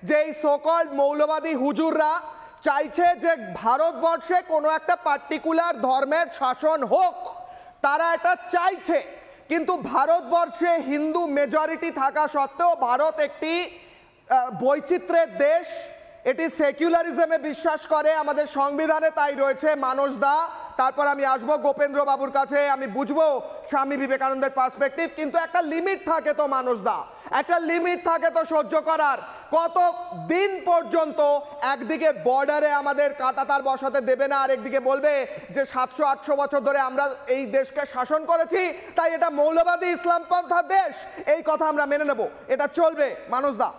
যে এই সকল মৌলবাদী হুজুররা চাইছে যে ভারতবর্ষে কোনো একটা পার্টিকুলার ধর্মের শাসন হোক, তারা এটা চাইছে। কিন্তু ভারতবর্ষে হিন্দু মেজরিটি থাকা সত্ত্বেও ভারত একটি বৈচিত্র্যের দেশ, এটি সেকুলারিজমে বিশ্বাস করে, আমাদের সংবিধানে তাই রয়েছে। মানস দা, তারপর আমি আসবো গোপেন্দ্র বাবুর কাছে, আমি বুঝবো স্বামী বিবেকানন্দের পার্সপেক্টিভ। কিন্তু একটা লিমিট থাকে তো মানস দা, একটা লিমিট থাকে তো সহ্য করার। কত দিন পর্যন্ত একদিকে বর্ডারে আমাদের কাঁটাতার বসাতে দেবে না, আর একদিকে বলবে যে 700-800 বছর ধরে আমরা এই দেশকে শাসন করেছি, তাই এটা মৌলবাদী ইসলামপন্থা দেশ, এই কথা আমরা মেনে নেব, এটা চলবে? মানস দা।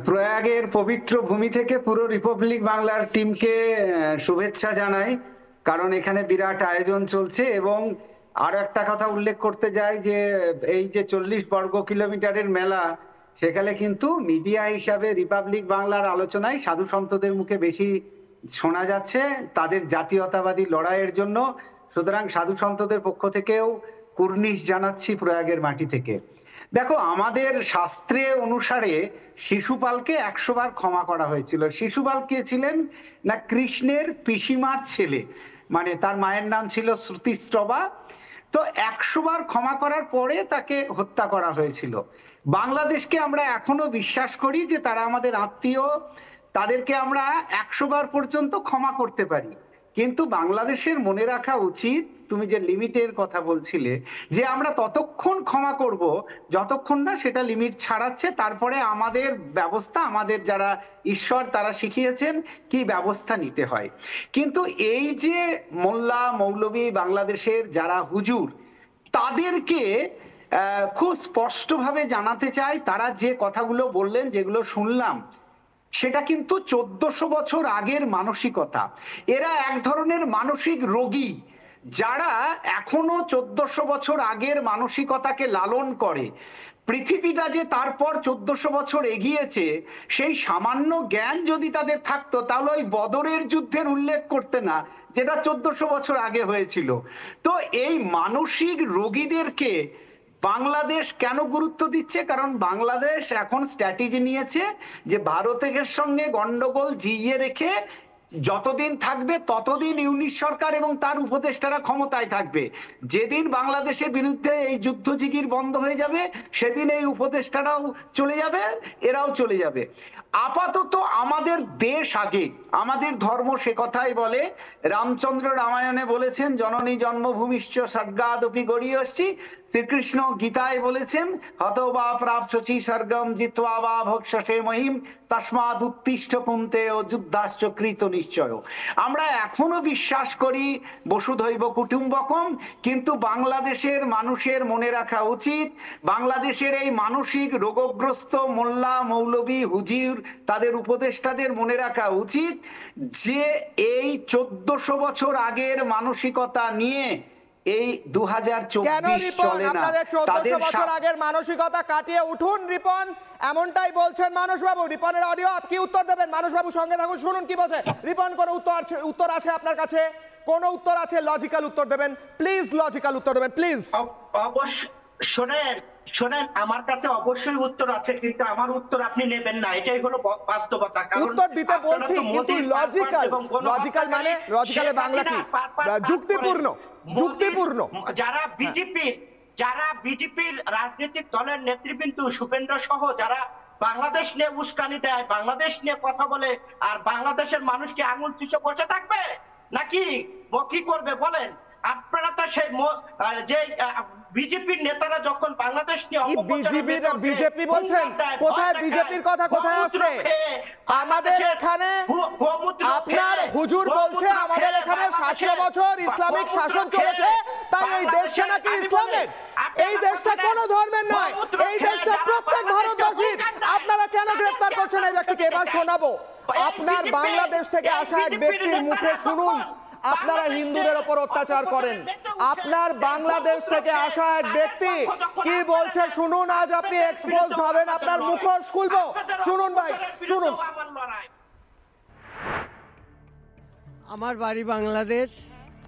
প্রয়াগের পবিত্র ভূমি থেকে পুরো রিপাবলিক বাংলার টিমকে শুভেচ্ছা জানাই, কারণ এখানে বিরাট আয়োজন চলছে। এবং আরো একটা কথা উল্লেখ করতে যাই যে এই যে 40 বর্গ কিলোমিটারের মেলা, সেখানে কিন্তু মিডিয়া হিসাবে রিপাবলিক বাংলার আলোচনায় সাধু সন্তদের মুখে বেশি শোনা যাচ্ছে তাদের জাতীয়তাবাদী লড়াইয়ের জন্য। সুতরাং সাধু সন্তদের পক্ষ থেকেও কুর্নিশ জানাচ্ছি প্রয়াগের মাটি থেকে। দেখো, আমাদের শাস্ত্রে অনুসারে শিশুপালকে 100 বার ক্ষমা করা হয়েছিল। শিশুপাল কে ছিলেন না কৃষ্ণের পিসিমার ছেলে, মানে তার মায়ের নাম ছিল শ্রুতিস্রবা। তো 100 বার ক্ষমা করার পরে তাকে হত্যা করা হয়েছিল। বাংলাদেশকে আমরা এখনো বিশ্বাস করি যে তারা আমাদের আত্মীয়, তাদেরকে আমরা 100 বার পর্যন্ত ক্ষমা করতে পারি। কিন্তু বাংলাদেশের মনে রাখা উচিত, তুমি যে লিমিটের কথা বলছিলে, যে আমরা ততক্ষণ ক্ষমা করব যতক্ষণ না সেটা লিমিট ছাড়াচ্ছে। তারপরে আমাদের ব্যবস্থা, আমাদের যারা ঈশ্বর তারা শিখিয়েছেন কি ব্যবস্থা নিতে হয়। কিন্তু এই যে মোল্লা মৌলবী বাংলাদেশের যারা হুজুর, তাদেরকে খুব স্পষ্টভাবে জানাতে চাই, তারা যে কথাগুলো বললেন, যেগুলো শুনলাম, সেটা কিন্তু 1400 বছর আগের মানসিকতা। এরা এক ধরনের মানসিক রোগী, যারা এখনো 1400 বছর আগের মানসিকতাকে লালন করে। পৃথিবীটা যে তারপর 1400 বছর এগিয়েছে, সেই সামান্য জ্ঞান যদি তাদের থাকতো, তাহলে ওই বদরের যুদ্ধের উল্লেখ করতে না, যেটা 1400 বছর আগে হয়েছিল। তো এই মানসিক রোগীদেরকে বাংলাদেশ কেন গুরুত্ব দিচ্ছে? কারণ বাংলাদেশ এখন স্ট্র্যাটেজি নিয়েছে যে ভারতের সঙ্গে গন্ডগোল জিইয়ে রেখে যতদিন থাকবে ততদিন ইউনিট সরকার এবং তার উপদেষ্টারা ক্ষমতায় থাকবে। যেদিন বাংলাদেশের বিরুদ্ধে এই যুদ্ধজিগির বন্ধ হয়ে যাবে, সেদিন এই উপদেষ্টারাও চলে যাবে, এরাও চলে যাবে। আপাতত আমাদের দেশ আগে, আমাদের ধর্ম সে কথাই বলে। রামচন্দ্র রামায়ণে বলেছেন জননী জন্মভূমিশ্চ স্বর্গাদপি গরীয়সী। শ্রীকৃষ্ণ গীতায় বলেছেন হতবা প্রাপ্স্যসি স্বর্গম জিত্বা বা ভক্ষসে মহিম তস্মাৎ উত্তিষ্ঠ কুন্তে ও যুদ্ধাশ্চ কৃত নিশ্চয়। আমরা এখনো বিশ্বাস করি বসুধৈব কুটুম্বকম, কিন্তু বাংলাদেশের মানুষের মনে রাখা উচিত, বাংলাদেশের এই মানসিক রোগগ্রস্ত মোল্লা মৌলবী হুজুর তাদের উপদেষ্টাদের মনে রাখা উচিত যে এই 1400 বছর আগের মানসিকতা নিয়ে এই 2024 চলে না। আপনাদের 1400 বছর আগের মানসিকতা কাটিয়ে উঠুন রিপন, এমনটাই বলছেন মানস বাবু। রিপনের অডিও, কি উত্তর দেবেন? মানস বাবু সঙ্গে থাকুন, শুনুন কি বলছে রিপন। কোন উত্তর আছে আপনার কাছে? কোন উত্তর আছে? লজিক্যাল উত্তর দেবেন প্লিজ, লজিক্যাল উত্তর দেবেন প্লিজ। অবশ্যই শোনেন, আমার কাছে অবশ্যই উত্তর আছে, কিন্তু আমার উত্তর আপনি নেবেন না, এটাই হলো বাস্তবতা। উত্তর দিতে বলছি, কিন্তু লজিক্যাল মানে লজিক্যালের বাংলা কি? যুক্তিপূর্ণ, যুক্তিপূর্ণ। যারা বিজেপির রাজনৈতিক দলের নেতৃবৃন্দ, শুভেন্দ্র সহ যারা বাংলাদেশ নিয়ে উস্কানি দেয়, বাংলাদেশ নিয়ে কথা বলে, আর বাংলাদেশের মানুষকে আঙুল চুষে বসে থাকবে নাকি কি করবে বলেন? আপনারা তো সেই যে বিজেপির নেতারা যখন বাংলাদেশ নিয়ে বিজেপি বলছেন, কোথায় বিজেপির কথা কোথায় আছে? আমাদের এখানে আপনার হুজুর বলছে আমাদের এখানে 700 বছর ইসলামিক শাসন চলেছে, তাই এই দেশটা নাকি ইসলামের। এই দেশটা কোন ধর্মের নয়, এই দেশটা প্রত্যেক ভারতবাসীর। আপনারা কেন গ্রেফতার করছেন এই ব্যক্তিকে? এবার শোনাবো। আপনার বাংলাদেশ থেকে আসা এক ব্যক্তির মুখে শুনুন আপনারা হিন্দুদের উপর অত্যাচার করেন। আপনার বাংলাদেশ থেকে আসা এক ব্যক্তি কি বলছে শুনুন, আজ আপনি এক্সপোজড হবেন, আপনার মুখোশ খুলবো। শুনুন ভাই, শুনুন। আমার বাড়ি বাংলাদেশ,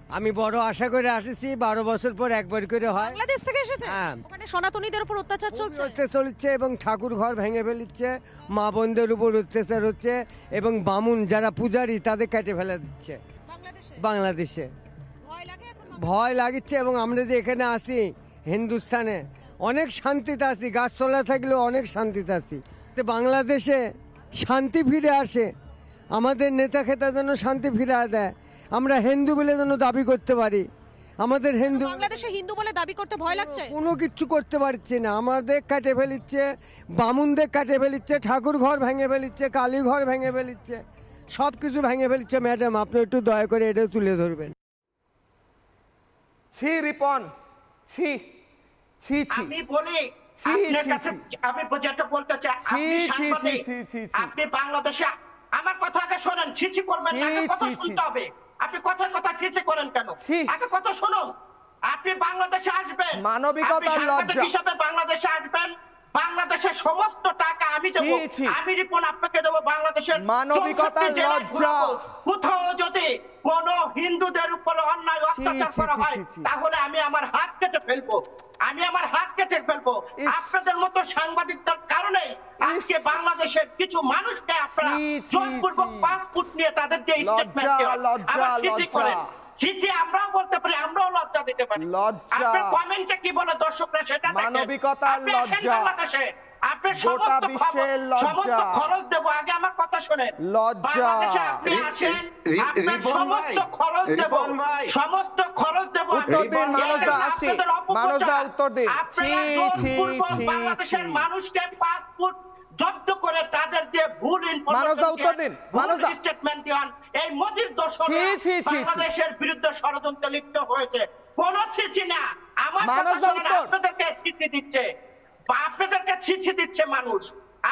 আমি বড় আশা করে আসছি, 12 বছর পর একবার করে হয়। বাংলাদেশ থেকে এসেছে, হ্যাঁ। ওখানে সনাতনীদের উপর অত্যাচার চলছে। চলছে এবং ঠাকুর ঘর ভেঙে ফেলিচ্ছে, মা বোনদের উপর অত্যাচার হচ্ছে এবং বামুন যারা পূজারী তাদের কেটে ফেলে দিচ্ছে বাংলাদেশে। ভয় লাগে এখন? ভয় লাগিচ্ছে এবং আমরা যে এখানে আসি হিন্দুস্তানে অনেক শান্তিতে আছি, গাছতলা থাকলেও অনেক শান্তিতে আছি। তো বাংলাদেশে শান্তি ফিরে আসে, আমাদের নেতা খেতা যেন শান্তি ফিরে দেয়, আমরা হিন্দু বলে যেন দাবি করতে পারি। আমাদের হিন্দু বাংলাদেশে হিন্দু বলে দাবি করতে ভয় লাগছে। কোনো কিচ্ছু করতে পারছি না, আমাদের কাটে ফেলিচ্ছে, বামুনদের কাটে ফেলিচ্ছে, ঠাকুর ঘর ভেঙে ফেলিচ্ছে, কালী ঘর ভেঙে ফেলিচ্ছে, সব কিছু ভেঙে ফেলিচ্ছে। ম্যাডাম আপনি একটু দয়া করে এটা তুলে ধরবেন। ছি রিপন, ছি ছি ছি। আমি বলি ছি, আপনার ছি, কাছে, ছি। আমি যেটা বলতে চাই, ছি, আপনি ছি, সাংবাদিক, ছি, ছি, ছি। আপনি বাংলাদেশে, আমার কথা আগে শোনেন, ছিছি করবেন না, ছি, আগে কথা ছি, ছি, শুনতে হবে। আপনি কথায় কথা ছিছি করেন কেন? ছি। আগে কথা শুনুন। আপনি বাংলাদেশে আসবেন, মানবিকতার আপনি সাংবাদিক লজ্জা। হিসেবে বাংলাদেশে আসবেন, বাংলাদেশের সমস্ত টাকা আমি দেবো, ছি, ছি। আমি রিপন আপনাকে দেবো, বাংলাদেশের মানবিকতার 64 জেলায় লজ্জা। ঘোরাবো। কোথাও যদি কোন হিন্দুদের উপরে অন্যায় ছি, অত্যাচার ছি, করা ছি, হয়, ছি, ছি। তাহলে আমি আমার হাত কেটে ফেলবো, আমি আমার হাত কেটে ফেলবো। ইস। আপনাদের মতো সাংবাদিকদের কারণে আজকে বাংলাদেশের কিছু মানুষকে আপনারা ছি, ছি, জোরপূর্বক ছি। পাসপোর্ট নিয়ে তাদের যে লজ্জা, স্টেটমেন্ট দেওয়া, লজ্জা, আবার স্মৃতি লজ্জা। করেন। স্মৃতি আমরাও বলতে পারি, আমরাও লজ্জা দিতে পারি। লজ্জা। আপনার কমেন্টে কি বলে দর্শকরা সেটা দেখেন। মানবিকতার আপনি আসেন লজ্জা। বাংলাদেশে, আপনার গোটা সমস্ত বিশ্বের লজ্জা। সমস্ত খরচ দেবো। আগে আমার কথা শোনেন। লজ্জা। বাংলাদেশে আপনি আসেন, আপনার রিপন সমস্ত ভাই, খরচ দেবো, রিপন ভাই। সমস্ত খরচ দেবো। উত্তর দিন, মানসদা, আসছি। আপনাদের অপপ্রচার, মানসদা, উত্তর দিন। আপনারা ছি, ছি, জোরপূর্বক ছি, বাংলাদেশের ছি। মানুষকে পাসপোর্ট জব্দ করে তাদের দিয়ে ভুল মানসদা, উত্তর দিন। মানসদা। স্টেটমেন্ট দেন। এই মোদির দোষরা ছি, ছি, ছি, ছি। বাংলাদেশের বিরুদ্ধে ষড়যন্ত্র লিপ্ত হয়েছে। কোন ছিছি না, আমার কথা মানসদা, শোনেন, উত্তর। আপনাদেরকে ছিছি দিচ্ছে, বা আপনাদেরকে ছিছি দিচ্ছে মানুষ।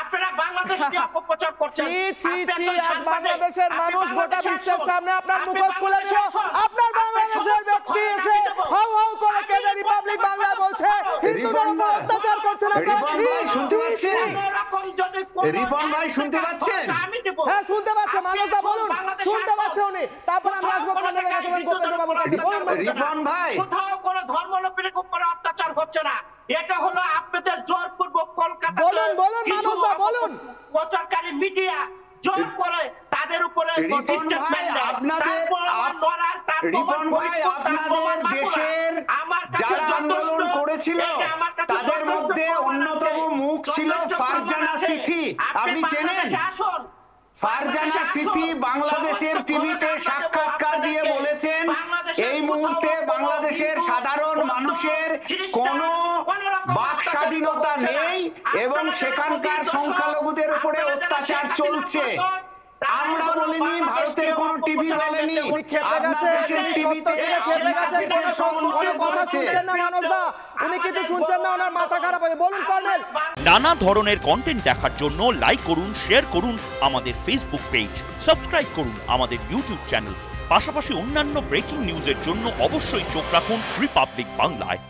আপনারা বাংলাদেশ নিয়ে অপপ্রচার করছেন। ছি, ছি, আপনি ছি, একজন আজ সাংবাদিক, বাংলাদেশের আপনি মানুষ গোটা বাংলাদেশে বিশ্বের আসুন। সামনে আপনার আপনি মুখোশ খুলে বাংলাদেশে দিল। আসুন। আপনার আপনি বাংলাদেশের সমস্ত ব্যক্তি খবর এসে আমি দেবো। হাউ হাউ করে আমি কেঁদে রিপোর্ট রিপাবলিক দেবো, বাংলা বলছে হিন্দুদের রিপন উপর ভাই। অত্যাচার করছেন আপনারা। রিপন ছি, ভাই, শুনতে ছি, পাচ্ছেন? ছি। কোনোরকম যদি কোনো রিপন ভাই, এক শুনতে টাকা পাচ্ছেন? খরচ আমি দেবো। হ্যাঁ শুনতে পাচ্ছে আপনি মানসদা, আসুন, বলুন। বাংলাদেশে শুনতে আসুন। পাচ্ছে উনি। তারপর আমি আসবো কোথাও কর্নেল কোনো কাছে, গোপেন্দ্র বাবুর কাছে। বলুন মানসদা। রিপন ভাই। কোথাও কোনো ধর্মলোপের উপরে অত্যাচার হচ্ছে না। এটা হলো আপনাদের জোরপূর্বক কলকাতা বলুন, বলুন, মানসদা, বলুন। প্রচারকারী মিডিয়া জোর করে তাদের উপরে রিপন ভাই, রিপন ভাই, আপনাদের দেশের যারা আন্দোলন করেছিল তাদের মধ্যে অন্যতম মুখ ছিল ফারজানা সিথি। আপনি চেনেন? ফারজানা সিথি বাংলাদেশের টিভিতে সাক্ষাৎকার দিয়ে বলেছেন এই মুহূর্তে বাংলাদেশের সাধারণ মানুষের কোনো বাক স্বাধীনতা নেই এবং সেখানকার সংখ্যালঘুদের উপরে অত্যাচার চলছে। আমরা বলিনি, ভারতের কোন টিভি বলেনি। উনি খেপে গেছে, তিনি সত্য শুনে খেপে গেছেন, কোনো কথা শুনছেন না মানসদা, উনি কিছু শুনছেন না, ওনার মাথা খারাপ হয়ে। বলুন কর্নেল। নানা ধরনের কন্টেন্ট দেখার জন্য লাইক করুন, শেয়ার করুন আমাদের ফেসবুক পেজ, সাবস্ক্রাইব করুন আমাদের ইউটিউব চ্যানেল। পাশাপাশি অন্যান্য ব্রেকিং নিউজের জন্য অবশ্যই চোখ রাখুন রিপাবলিক বাংলায়।